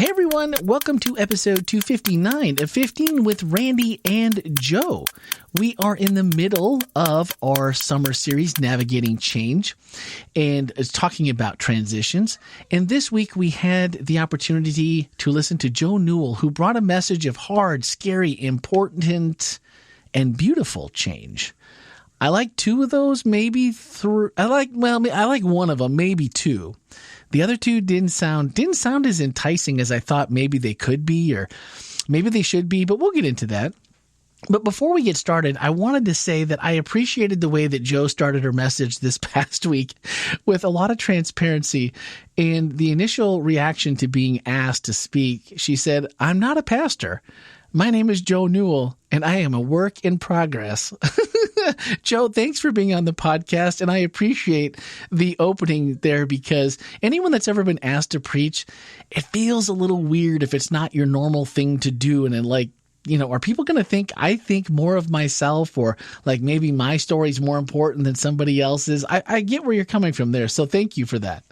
Hey everyone, welcome to episode 259 of 15 with Randy and Joe. We are in the middle of our summer series, Navigating Change, and it's talking about transitions. And this week we had the opportunity to listen to Joe Newell, who brought a message of hard, scary, important, and beautiful change. I like two of those, maybe three. I like one of them, maybe two. The other two didn't sound as enticing as I thought maybe they could be, or maybe they should be, but we'll get into that. But before we get started, I wanted to say that I appreciated the way that Joe started her message this past week with a lot of transparency. And the initial reaction to being asked to speak, she said, "I'm not a pastor. My name is Joe Newell, and I am a work in progress." Joe, thanks for being on the podcast, and I appreciate the opening there because anyone that's ever been asked to preach, it feels a little weird if it's not your normal thing to do, and then are people going to think I think more of myself, or like maybe my story's more important than somebody else's? I get where you're coming from there, so thank you for that.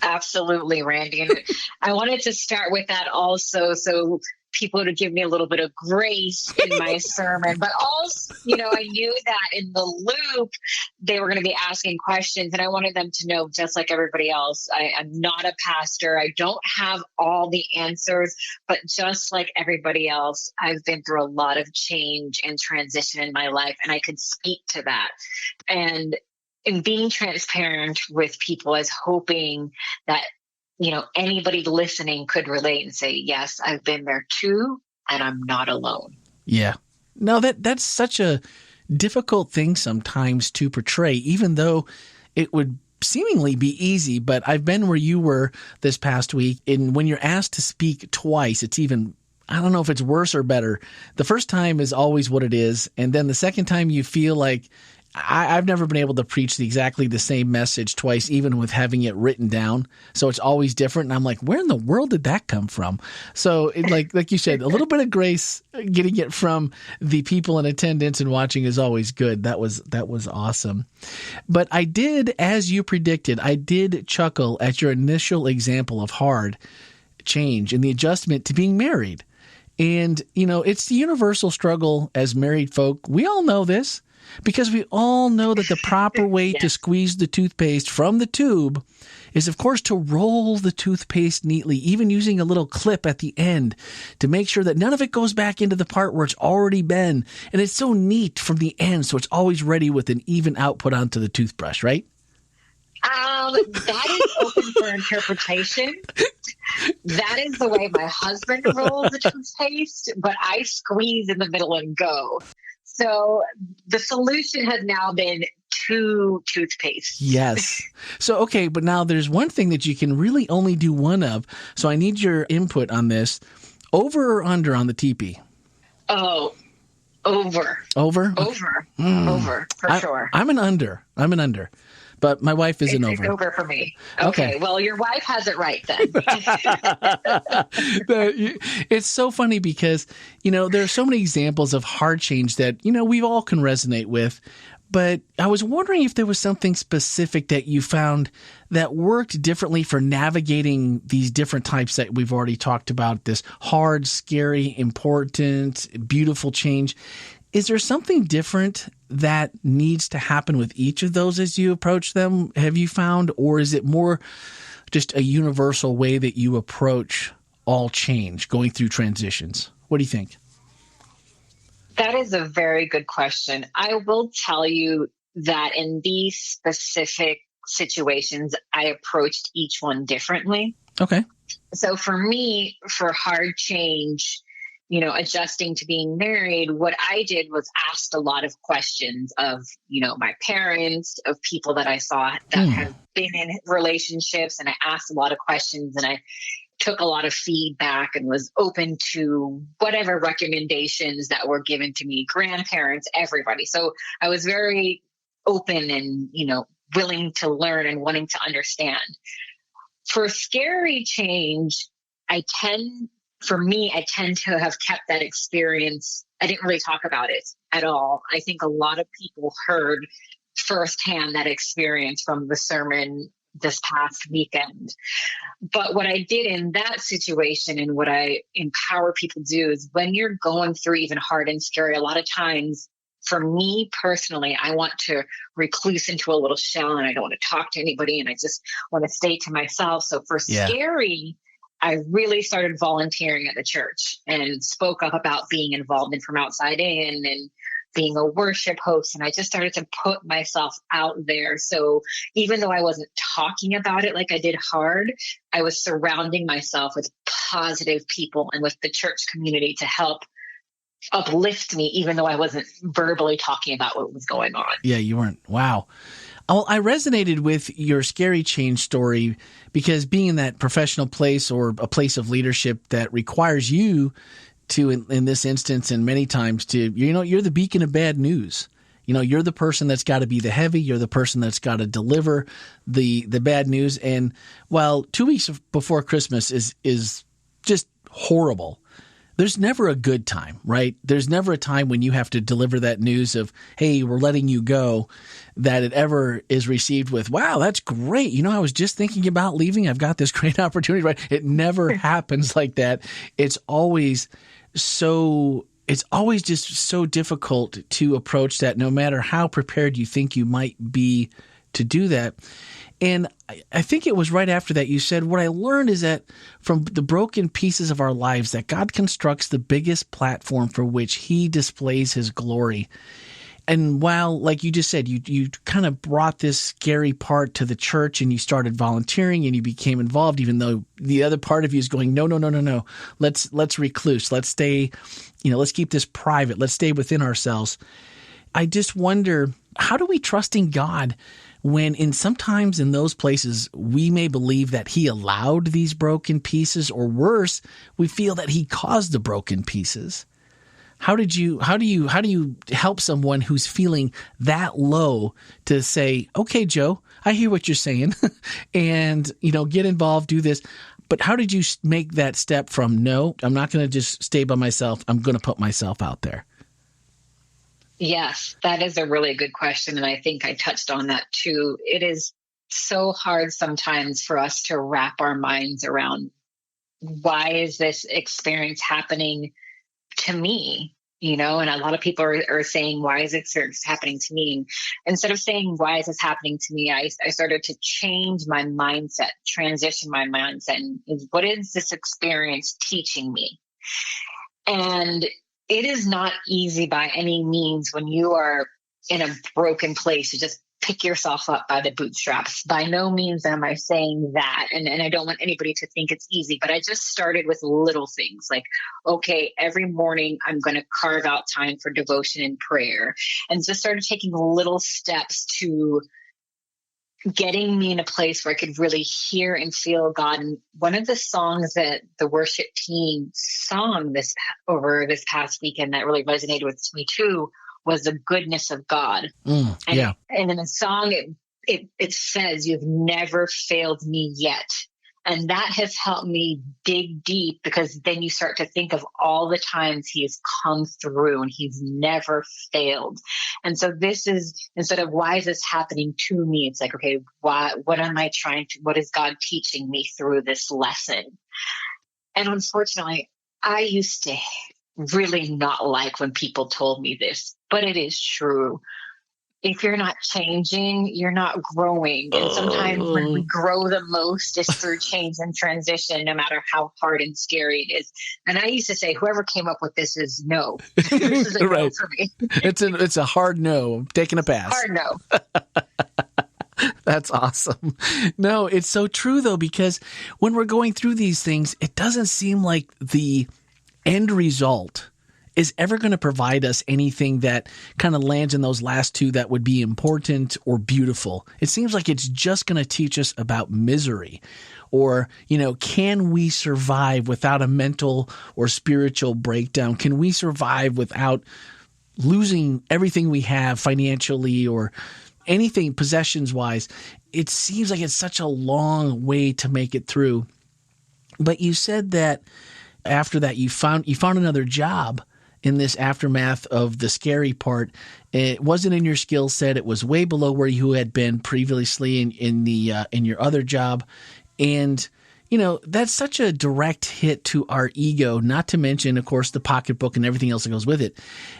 Absolutely, Randy. And I wanted to start with that also, so people to give me a little bit of grace in my sermon. But also, I knew that in the loop, they were going to be asking questions. And I wanted them to know, just like everybody else, I'm not a pastor. I don't have all the answers. But just like everybody else, I've been through a lot of change and transition in my life. And I could speak to that. And in being transparent with people, as hoping that anybody listening could relate and say, yes, I've been there too, and I'm not alone. Yeah. No, that's such a difficult thing sometimes to portray, even though it would seemingly be easy. But I've been where you were this past week, and when you're asked to speak twice, it's even, I don't know if it's worse or better. The first time is always what it is, and then the second time you feel like, I've never been able to preach exactly the same message twice, even with having it written down. So it's always different. And I'm like, where in the world did that come from? So like you said, a little bit of grace getting it from the people in attendance and watching is always good. That was awesome. But I did, as you predicted, I did chuckle at your initial example of hard change and the adjustment to being married. And, it's the universal struggle as married folk. We all know this. Because we all know that the proper way to squeeze the toothpaste from the tube is, of course, to roll the toothpaste neatly, even using a little clip at the end to make sure that none of it goes back into the part where it's already been. And it's so neat from the end, so it's always ready with an even output onto the toothbrush, right? That is open for interpretation. That is the way my husband rolls the toothpaste, but I squeeze in the middle and go. So the solution has now been two toothpastes. Yes. So, okay, but now there's one thing that you can really only do one of. So I need your input on this. Over or under on the teepee? Oh, over. Over? Over, for sure. I'm an under. But my wife is an over. It's over for me. Okay. Well, your wife has it right then. It's so funny because, there are so many examples of hard change that, we all can resonate with. But I was wondering if there was something specific that you found that worked differently for navigating these different types that we've already talked about, this hard, scary, important, beautiful change. Is there something different that needs to happen with each of those as you approach them, have you found? Or is it more just a universal way that you approach all change, going through transitions? What do you think? That is a very good question. I will tell you that in these specific situations, I approached each one differently. Okay. So for me, for hard change, adjusting to being married, what I did was asked a lot of questions of, my parents, of people that I saw that have been in relationships. And I asked a lot of questions, and I took a lot of feedback and was open to whatever recommendations that were given to me, grandparents, everybody. So I was very open and, willing to learn and wanting to understand. For scary change, I tend to have kept that experience. I didn't really talk about it at all. I think a lot of people heard firsthand that experience from the sermon this past weekend. But what I did in that situation and what I empower people to do is when you're going through even hard and scary, a lot of times for me personally, I want to recluse into a little shell and I don't want to talk to anybody and I just want to stay to myself. So for scary, I really started volunteering at the church and spoke up about being involved in From Outside In and being a worship host. And I just started to put myself out there. So even though I wasn't talking about it like I did hard, I was surrounding myself with positive people and with the church community to help uplift me, even though I wasn't verbally talking about what was going on. Yeah, you weren't. Wow. Well, I resonated with your scary change story because being in that professional place or a place of leadership that requires you to, in this instance and many times, to, you're the beacon of bad news. You're the person that's got to be the heavy. You're the person that's got to deliver the bad news. And while 2 weeks before Christmas is just horrible, there's never a good time, right? There's never a time when you have to deliver that news of, hey, we're letting you go, that it ever is received with, wow, that's great. I was just thinking about leaving. I've got this great opportunity, right? It never happens like that. It's always just so difficult to approach that, no matter how prepared you think you might be to do that. And I think it was right after that you said, what I learned is that from the broken pieces of our lives, that God constructs the biggest platform for which he displays his glory. And while, like you just said, you kind of brought this scary part to the church and you started volunteering and you became involved, even though the other part of you is going, no. Let's recluse. Let's stay, let's keep this private. Let's stay within ourselves. I just wonder, how do we trust in God when sometimes in those places we may believe that he allowed these broken pieces, or worse, we feel that he caused the broken pieces? How do you help someone who's feeling that low to say, okay, Joe, I hear what you're saying and, get involved, do this. But how did you make that step from, no, I'm not going to just stay by myself. I'm going to put myself out there? Yes, that is a really good question. And I think I touched on that too. It is so hard sometimes for us to wrap our minds around, why is this experience happening to me? And a lot of people are saying, why is this happening to me? And instead of saying, why is this happening to me? I started to change my mindset, transition my mindset. And what is this experience teaching me? And it is not easy by any means when you are in a broken place to just pick yourself up by the bootstraps. By no means am I saying that. And I don't want anybody to think it's easy, but I just started with little things like, okay, every morning I'm going to carve out time for devotion and prayer, and just started taking little steps to getting me in a place where I could really hear and feel God. And one of the songs that the worship team sung over this past weekend that really resonated with me too was the goodness of God. And in the song, it says, you've never failed me yet. And that has helped me dig deep, because then you start to think of all the times he has come through and he's never failed. And so this is, instead of why is this happening to me? It's like, okay, what is God teaching me through this lesson? And unfortunately, I used to really not like when people told me this, but it is true. If you're not changing, you're not growing. And sometimes when we grow the most is through change and transition, no matter how hard and scary it is. And I used to say, whoever came up with this is no. This is a no for me. It's a hard no. I'm taking a pass. Hard no. That's awesome. No, it's so true though, because when we're going through these things, it doesn't seem like the end result is ever going to provide us anything that kind of lands in those last two that would be important or beautiful. It seems like it's just going to teach us about misery, or, can we survive without a mental or spiritual breakdown? Can we survive without losing everything we have financially or anything possessions wise? It seems like it's such a long way to make it through. But you said that after that you found another job. in this aftermath of the scary part. It wasn't in your skill set. It was way below where you had been previously in your other job. And, that's such a direct hit to our ego, not to mention, of course, the pocketbook and everything else that goes with it.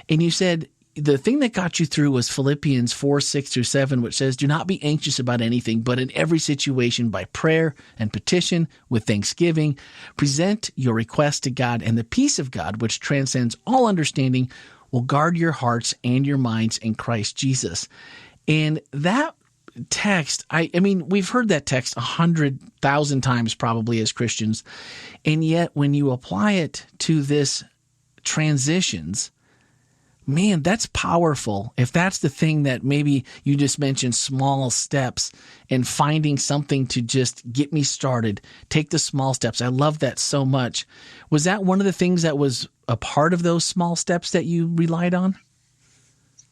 And you said the thing that got you through was Philippians 4:6-7, which says, "Do not be anxious about anything, but in every situation by prayer and petition with thanksgiving, present your request to God, and the peace of God, which transcends all understanding, will guard your hearts and your minds in Christ Jesus." And that text, I mean, we've heard that text 100,000 times probably as Christians, and yet when you apply it to this transitions, man, that's powerful. If that's the thing that maybe you just mentioned, small steps and finding something to just get me started, take the small steps. I love that so much. Was that one of the things that was a part of those small steps that you relied on?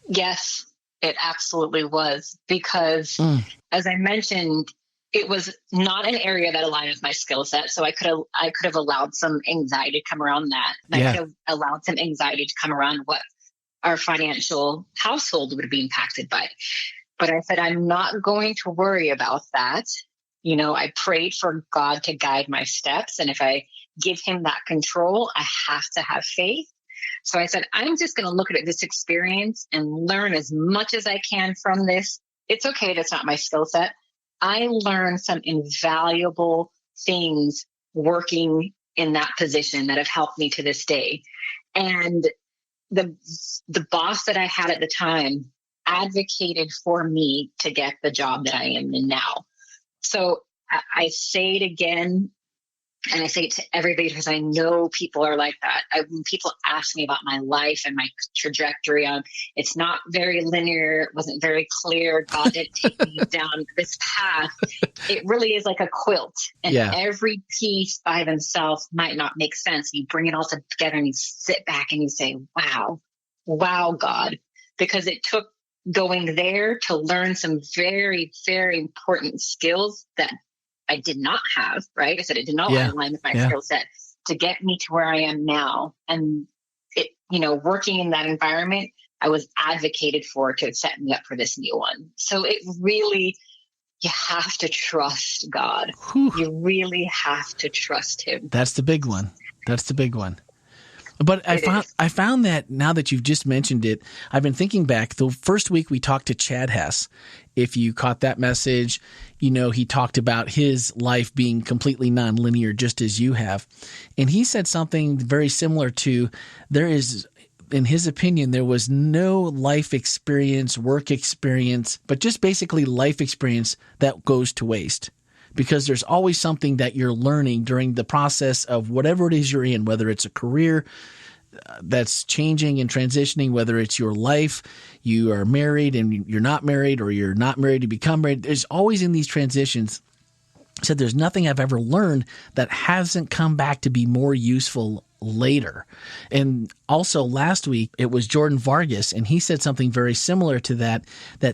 Yes, it absolutely was. Because as I mentioned, it was not an area that aligned with my skill set. So I could have allowed some anxiety to come around that. And I could have allowed some anxiety to come around what our financial household would be impacted by. But I said, I'm not going to worry about that. I prayed for God to guide my steps. And if I give him that control, I have to have faith. So I said, I'm just going to look at this experience and learn as much as I can from this. It's okay. That's not my skill set. I learned some invaluable things working in that position that have helped me to this day. And the boss that I had at the time advocated for me to get the job that I am in now. So I say it again, and I say it to everybody because I know people are like that. When people ask me about my life and my trajectory, it's not very linear. It wasn't very clear. God didn't take me down this path. It really is like a quilt, and every piece by themselves might not make sense. You bring it all together and you sit back and you say, wow, God, because it took going there to learn some very, very important skills that I did not have, right? I said it did not align with my skill set to get me to where I am now. And it, working in that environment, I was advocated for to set me up for this new one. So it really, you have to trust God. Whew. You really have to trust him. That's the big one. But I found that now that you've just mentioned it, I've been thinking back. The first week we talked to Chad Hess. If you caught that message, he talked about his life being completely nonlinear, just as you have. And he said something very similar to, in his opinion, there was no life experience, work experience, but just basically life experience that goes to waste. Because there's always something that you're learning during the process of whatever it is you're in, whether it's a career that's changing and transitioning, whether it's your life, you are married and you're not married, or you're not married to become married. There's always in these transitions. Said there's nothing I've ever learned that hasn't come back to be more useful later. And also last week, it was Jordan Vargas, and he said something very similar to that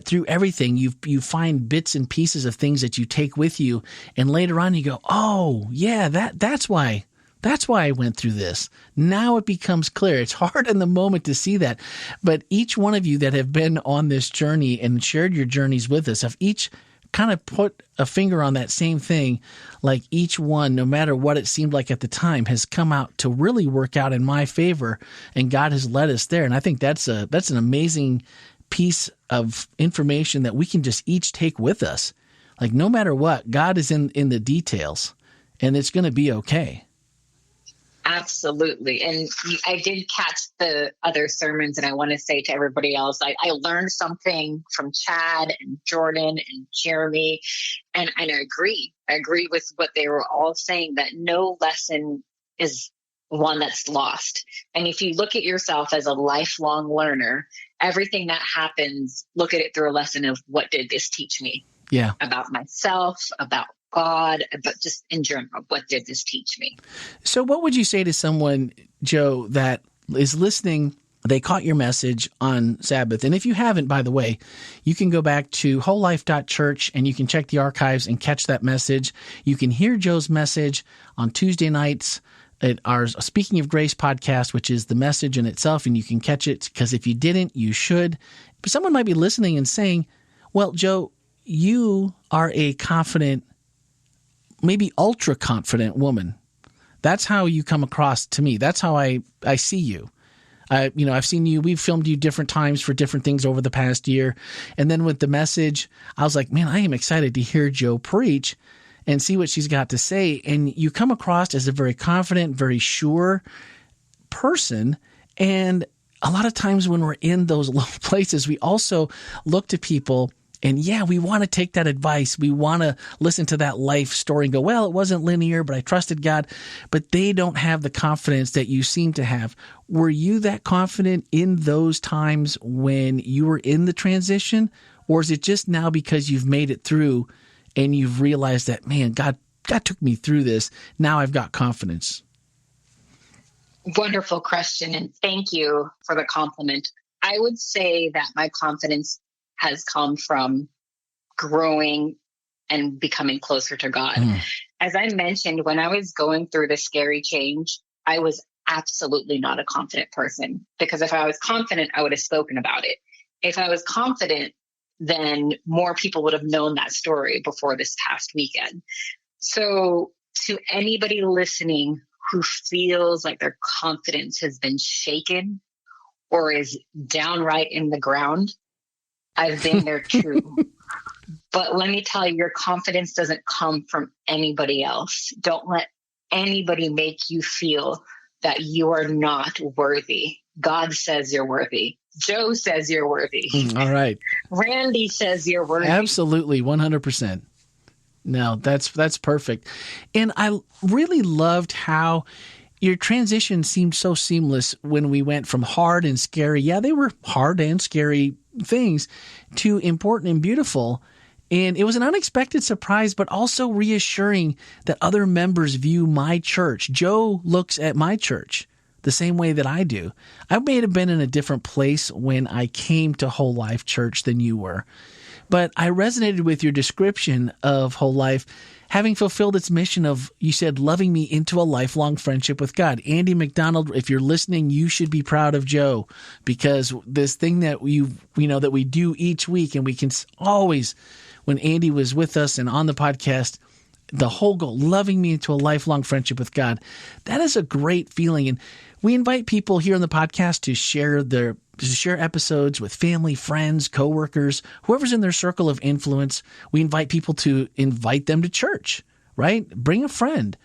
through everything, you find bits and pieces of things that you take with you, and later on you go, oh, yeah, that's why I went through this. Now it becomes clear. It's hard in the moment to see that, but each one of you that have been on this journey and shared your journeys with us have each kind of put a finger on that same thing, like each one, no matter what it seemed like at the time, has come out to really work out in my favor, and God has led us there. And I think that's an amazing piece of information that we can just each take with us. Like no matter what, God is in the details, and it's going to be okay. Absolutely. And I did catch the other sermons, and I want to say to everybody else, I learned something from Chad and Jordan and Jeremy, and I agree. I agree with what they were all saying, that no lesson is one that's lost. And if you look at yourself as a lifelong learner, everything that happens, look at it through a lesson of, what did this teach me? Yeah. About myself, about God, but just in general, what did this teach me? So what would you say to someone, Joe, that is listening? They caught your message on Sabbath. And if you haven't, by the way, you can go back to WholeLife.Church and you can check the archives and catch that message. You can hear Joe's message on Tuesday nights at our Speaking of Grace podcast, which is the message in itself, and you can catch it because if you didn't, you should. But someone might be listening and saying, well, Joe, you are a confident, maybe ultra confident woman. That's how you come across to me. That's how I see you. I've seen you, we've filmed you different times for different things over the past year. And then with the message, I was like, man, I am excited to hear Joe preach and see what she's got to say. And you come across as a very confident, very sure person. And a lot of times when we're in those low places, we also look to people and we want to take that advice. We want to listen to that life story and go, well, it wasn't linear, but I trusted God. But they don't have the confidence that you seem to have. Were you that confident in those times when you were in the transition? Or is it just now because you've made it through and you've realized that, man, God took me through this. Now I've got confidence. Wonderful question. And thank you for the compliment. I would say that my confidence has come from growing and becoming closer to God. As I mentioned, when I was going through the scary change, I was absolutely not a confident person, because if I was confident, I would have spoken about it. If I was confident, then more people would have known that story before this past weekend. So to anybody listening who feels like their confidence has been shaken or is downright in the ground, I've been there too. But let me tell you, your confidence doesn't come from anybody else. Don't let anybody make you feel that you are not worthy. God says you're worthy. Joe says you're worthy. All right. Randy says you're worthy. Absolutely, 100%. No, that's perfect. And I really loved how your transition seemed so seamless when we went from hard and scary. Yeah, they were hard and scary things to important and beautiful. And it was an unexpected surprise, but also reassuring that other members view my church. Joe looks at my church the same way that I do. I may have been in a different place when I came to WholeLife Church than you were, but I resonated with your description of WholeLife having fulfilled its mission of, you said, loving me into a lifelong friendship with God. Andy McDonald, if you're listening, you should be proud of Joe, because this thing that that we do each week, and we can always, when Andy was with us and on the podcast, the whole goal, loving me into a lifelong friendship with God, that is a great feeling. And we invite people here on the podcast to share episodes with family, friends, coworkers, whoever's in their circle of influence. We invite people to invite them to church, right? Bring a friend.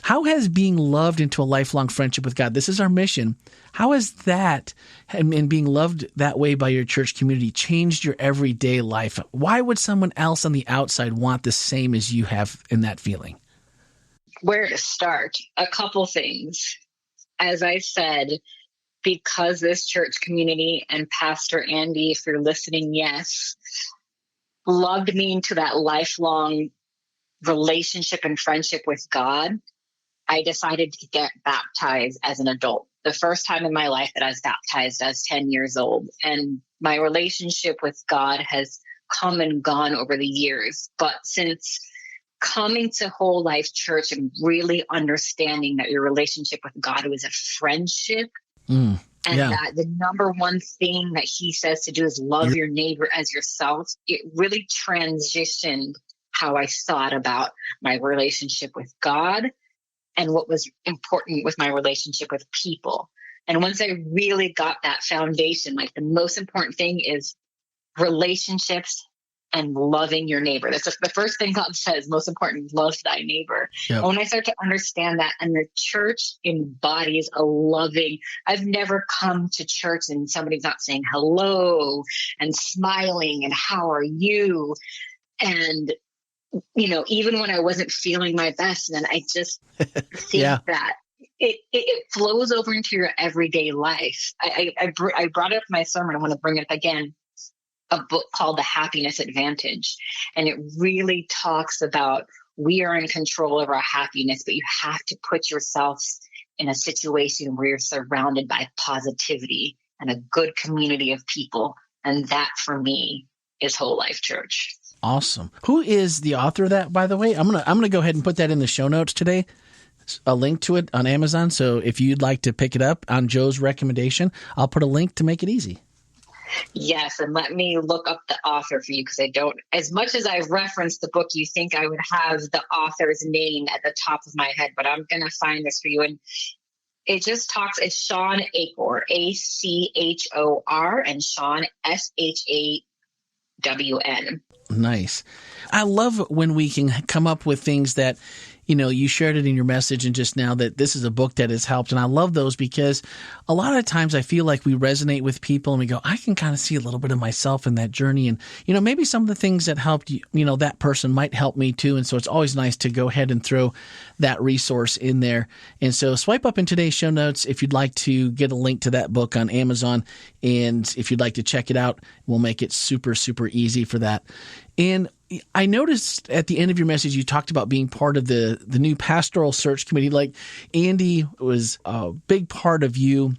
How has being loved into a lifelong friendship with God, this is our mission, how has that and being loved that way by your church community changed your everyday life? Why would someone else on the outside want the same as you have in that feeling? Where to start? A couple things. As I said, because this church community and Pastor Andy, if you're listening, yes, loved me into that lifelong relationship and friendship with God, I decided to get baptized as an adult. The first time in my life that I was baptized, I was 10 years old. And my relationship with God has come and gone over the years. But since coming to WholeLife Church and really understanding that your relationship with God was a friendship, and that the number one thing that he says to do is love your neighbor as yourself, it really transitioned how I thought about my relationship with God and what was important with my relationship with people. And once I really got that foundation, like the most important thing is relationships and loving your neighbor. That's the first thing God says, most important, love thy neighbor. Yep. And when I start to understand that, and the church embodies a loving, I've never come to church and somebody's not saying hello and smiling and how are you? And, even when I wasn't feeling my best, and I just think that it flows over into your everyday life. I brought it up in my sermon. I want to bring it up again. A book called The Happiness Advantage. And it really talks about we are in control of our happiness, but you have to put yourself in a situation where you're surrounded by positivity and a good community of people. And that for me is WholeLife Church. Awesome. Who is the author of that, by the way? I'm gonna go ahead and put that in the show notes today, a link to it on Amazon. So if you'd like to pick it up on Joe's recommendation, I'll put a link to make it easy. Yes, and let me look up the author for you, because I don't, as much as I've referenced the book, you think I would have the author's name at the top of my head, but I'm going to find this for you. And it just talks, it's Sean Achor, Achor, and Sean, Shawn. Nice. I love when we can come up with things that, you shared it in your message and just now that this is a book that has helped. And I love those because a lot of times I feel like we resonate with people and we go, I can kind of see a little bit of myself in that journey. And, maybe some of the things that helped that person might help me too. And so it's always nice to go ahead and throw that resource in there. And so swipe up in today's show notes if you'd like to get a link to that book on Amazon. And if you'd like to check it out, we'll make it super, super easy for that. And I noticed at the end of your message, you talked about being part of the new pastoral search committee. Like Andy was a big part of you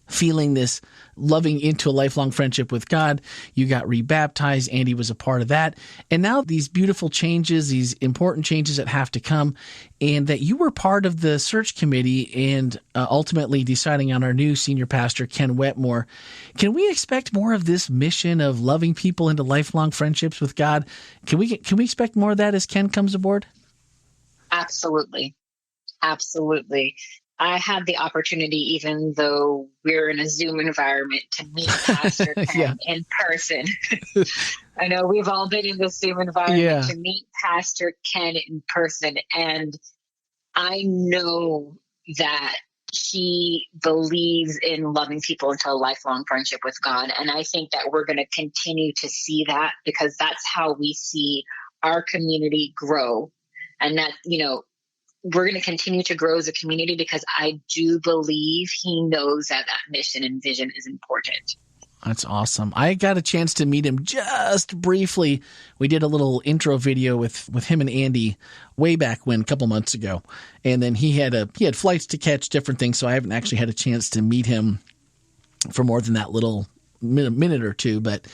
feeling this loving into a lifelong friendship with God. You got rebaptized. Andy was a part of that. And now these beautiful changes, these important changes that have to come, and that you were part of the search committee and ultimately deciding on our new senior pastor, Ken Wetmore. Can we expect more of this mission of loving people into lifelong friendships with God? Can we expect more of that as Ken comes aboard? Absolutely. Absolutely. I had the opportunity, even though we're in a Zoom environment, to meet Pastor Ken in person. I know we've all been in the Zoom environment to meet Pastor Ken in person. And I know that he believes in loving people into a lifelong friendship with God. And I think that we're going to continue to see that, because that's how we see our community grow. And that, we're going to continue to grow as a community, because I do believe he knows that mission and vision is important. That's awesome. I got a chance to meet him just briefly. We did a little intro video with him and Andy way back when, a couple months ago. And then he had flights to catch, different things. So I haven't actually had a chance to meet him for more than that little minute or two. But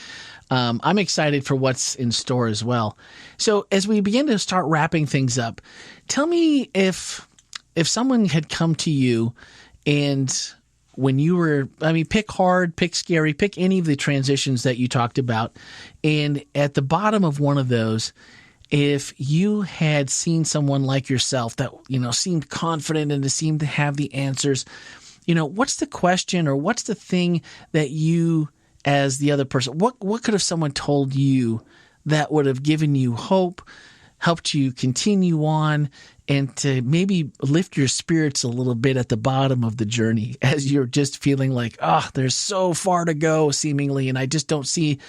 I'm excited for what's in store as well. So as we begin to start wrapping things up, tell me if someone had come to you and when you were, pick hard, pick scary, pick any of the transitions that you talked about, and at the bottom of one of those, if you had seen someone like yourself that, seemed confident and seemed to have the answers, what's the question or what's the thing that you, as the other person, what could have someone told you that would have given you hope, helped you continue on, and to maybe lift your spirits a little bit at the bottom of the journey as you're just feeling like, there's so far to go seemingly, and I just don't see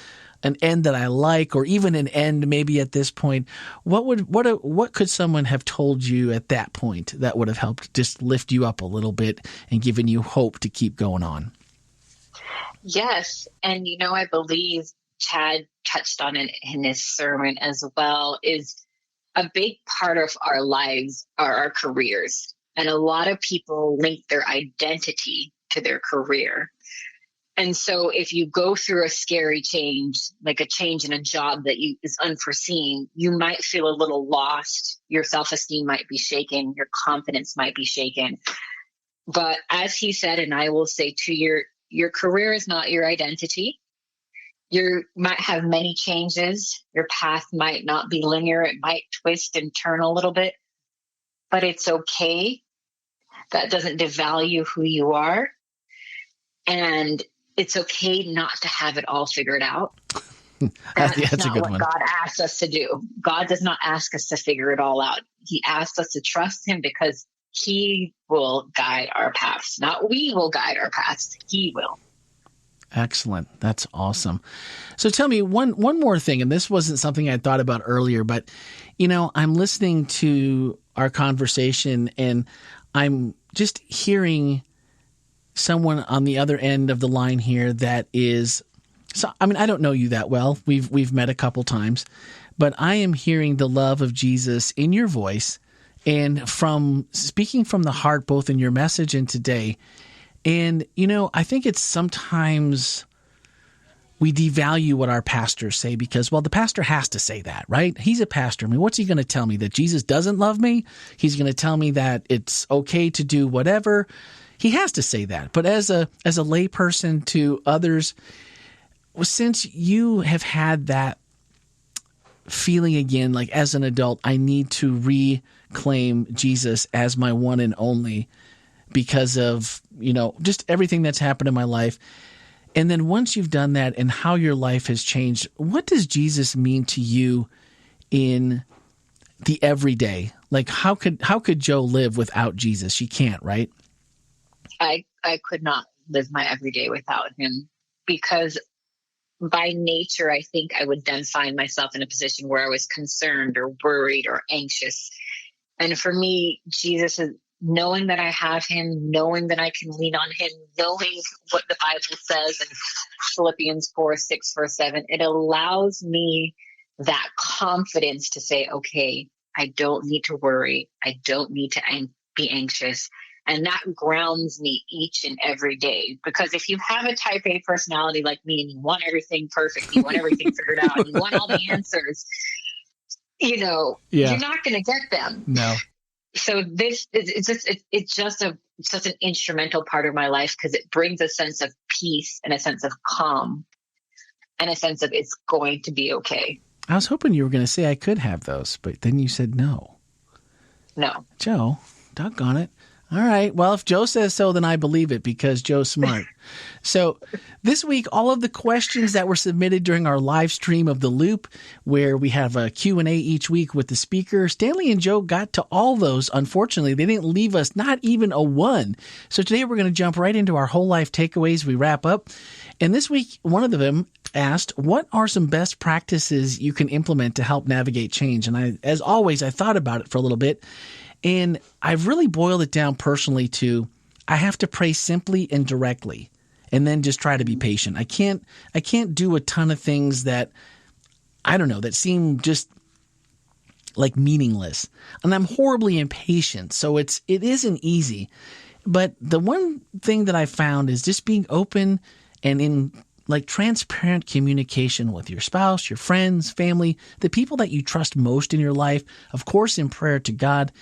an end that I like, or even an end maybe at this point. What could someone have told you at that point that would have helped just lift you up a little bit and given you hope to keep going on? Yes. And, I believe Chad touched on it in his sermon as well, is a big part of our lives are our careers. And a lot of people link their identity to their career. And so if you go through a scary change, like a change in a job that is unforeseen, you might feel a little lost. Your self-esteem might be shaken. Your confidence might be shaken. But as he said, and I will say to your career is not your identity. You might have many changes. Your path might not be linear. It might twist and turn a little bit, but it's okay. That doesn't devalue who you are. And it's okay not to have it all figured out. That's not a good what one. God asks us to do. God does not ask us to figure it all out. He asks us to trust him, because he will guide our paths. Not we will guide our paths. He will. Excellent. That's awesome. So tell me one more thing, and this wasn't something I thought about earlier, but, I'm listening to our conversation and I'm just hearing someone on the other end of the line here that is, I don't know you that well. We've met a couple times, but I am hearing the love of Jesus in your voice and from speaking from the heart, both in your message and today. And, I think it's sometimes we devalue what our pastors say because, well, the pastor has to say that, right? He's a pastor. I mean, what's he going to tell me? That Jesus doesn't love me? He's going to tell me that it's okay to do whatever. He has to say that. But as a lay person to others, since you have had that feeling again, like as an adult, I need to reclaim Jesus as my one and only because of, just everything that's happened in my life. And then once you've done that and how your life has changed, what does Jesus mean to you in the everyday? Like how could Joe live without Jesus? She can't, right? I could not live my everyday without him because by nature, I think I would then find myself in a position where I was concerned or worried or anxious. And for me, Jesus is knowing that I have him, knowing that I can lean on him, knowing what the Bible says in Philippians 4:6, verse 7, it allows me that confidence to say, okay, I don't need to worry. I don't need to be anxious. And that grounds me each and every day. Because if you have a type A personality like me and you want everything perfect, you want everything figured out, and you want all the answers, you're not going to get them. No. So it's just such an instrumental part of my life because it brings a sense of peace and a sense of calm and a sense of it's going to be okay. I was hoping you were going to say I could have those, but then you said no. No. Joe, doggone it. All right. Well, if Joe says so, then I believe it because Joe's smart. So this week, all of the questions that were submitted during our live stream of The Loop, where we have a Q&A each week with the speaker, Stanley and Joe got to all those. Unfortunately, they didn't leave us not even a one. So today we're going to jump right into our whole life takeaways. We wrap up. And this week, one of them asked, what are some best practices you can implement to help navigate change? And as always, I thought about it for a little bit. And I've really boiled it down personally to I have to pray simply and directly and then just try to be patient. I can't do a ton of things that, I don't know, that seem just like meaningless. And I'm horribly impatient, so it isn't easy. But the one thing that I found is just being open and in like transparent communication with your spouse, your friends, family, the people that you trust most in your life, of course in prayer to God.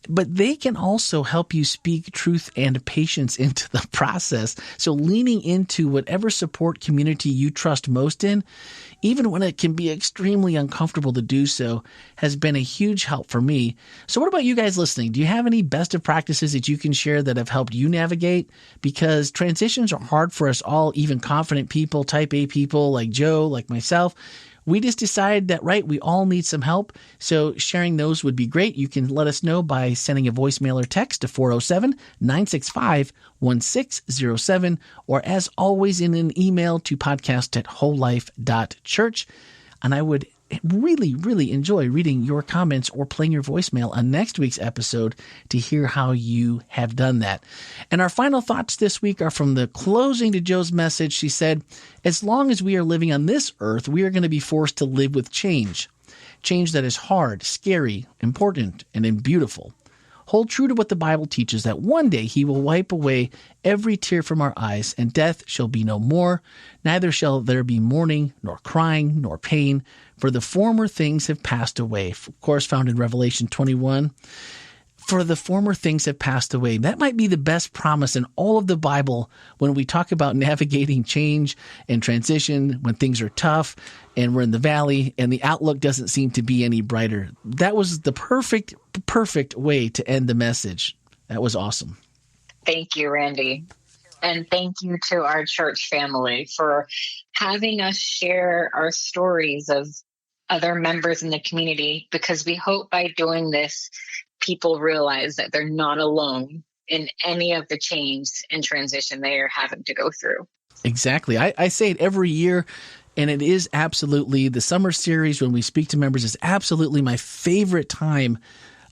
But they can also help you speak truth and patience into the process. So leaning into whatever support community you trust most in, even when it can be extremely uncomfortable to do so, has been a huge help for me. So what about you guys listening? Do you have any best of practices that you can share that have helped you navigate? Because transitions are hard for us all, even confident people, type A people like Joe, like myself. We just decided that, right, we all need some help. So sharing those would be great. You can let us know by sending a voicemail or text to 407-965-1607, or as always in an email to podcast@wholelife.church. And I would really, really enjoy reading your comments or playing your voicemail on next week's episode to hear how you have done that. And our final thoughts this week are from the closing to Joe's message. She said, as long as we are living on this earth, we are going to be forced to live with change. Change that is hard, scary, important, and beautiful. Hold true to what the Bible teaches, that one day he will wipe away every tear from our eyes, and death shall be no more. Neither shall there be mourning, nor crying, nor pain, for the former things have passed away. Of course, found in Revelation 21. For the former things have passed away. That might be the best promise in all of the Bible when we talk about navigating change and transition, when things are tough and we're in the valley and the outlook doesn't seem to be any brighter. That was the perfect way to end the message. That was awesome. Thank you, Randy. And thank you to our church family for having us share our stories of other members in the community, because we hope by doing this, people realize that they're not alone in any of the change and transition they are having to go through. Exactly. I say it every year, and it is absolutely the summer series when we speak to members is absolutely my favorite time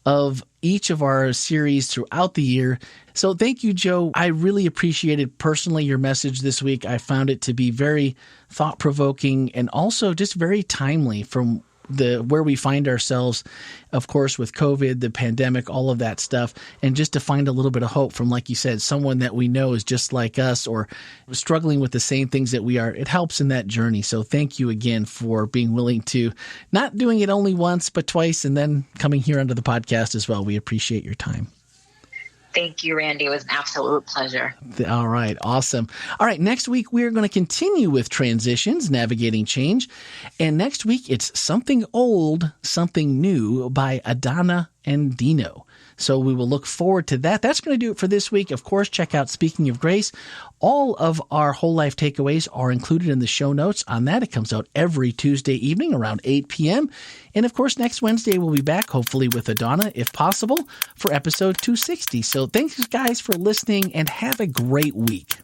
of each of our series throughout the year. So thank you, Joe. I really appreciated personally your message this week. I found it to be very thought-provoking and also just very timely from the where we find ourselves, of course, with COVID, the pandemic, all of that stuff, and just to find a little bit of hope from, like you said, someone that we know is just like us or struggling with the same things that we are. It helps in that journey. So thank you again for being willing to not doing it only once, but twice, and then coming here onto the podcast as well. We appreciate your time. Thank you, Randy. It was an absolute pleasure. All right. Awesome. All right. Next week, we're going to continue with transitions, navigating change. And next week, it's Something Old, Something New by Adonna Andino. So we will look forward to that. That's going to do it for this week. Of course, check out Speaking of Grace. All of our Whole Life takeaways are included in the show notes on that. It comes out every Tuesday evening around 8 p.m. And of course, next Wednesday, we'll be back, hopefully with Adonna, if possible, for episode 260. So thanks, guys, for listening, and have a great week.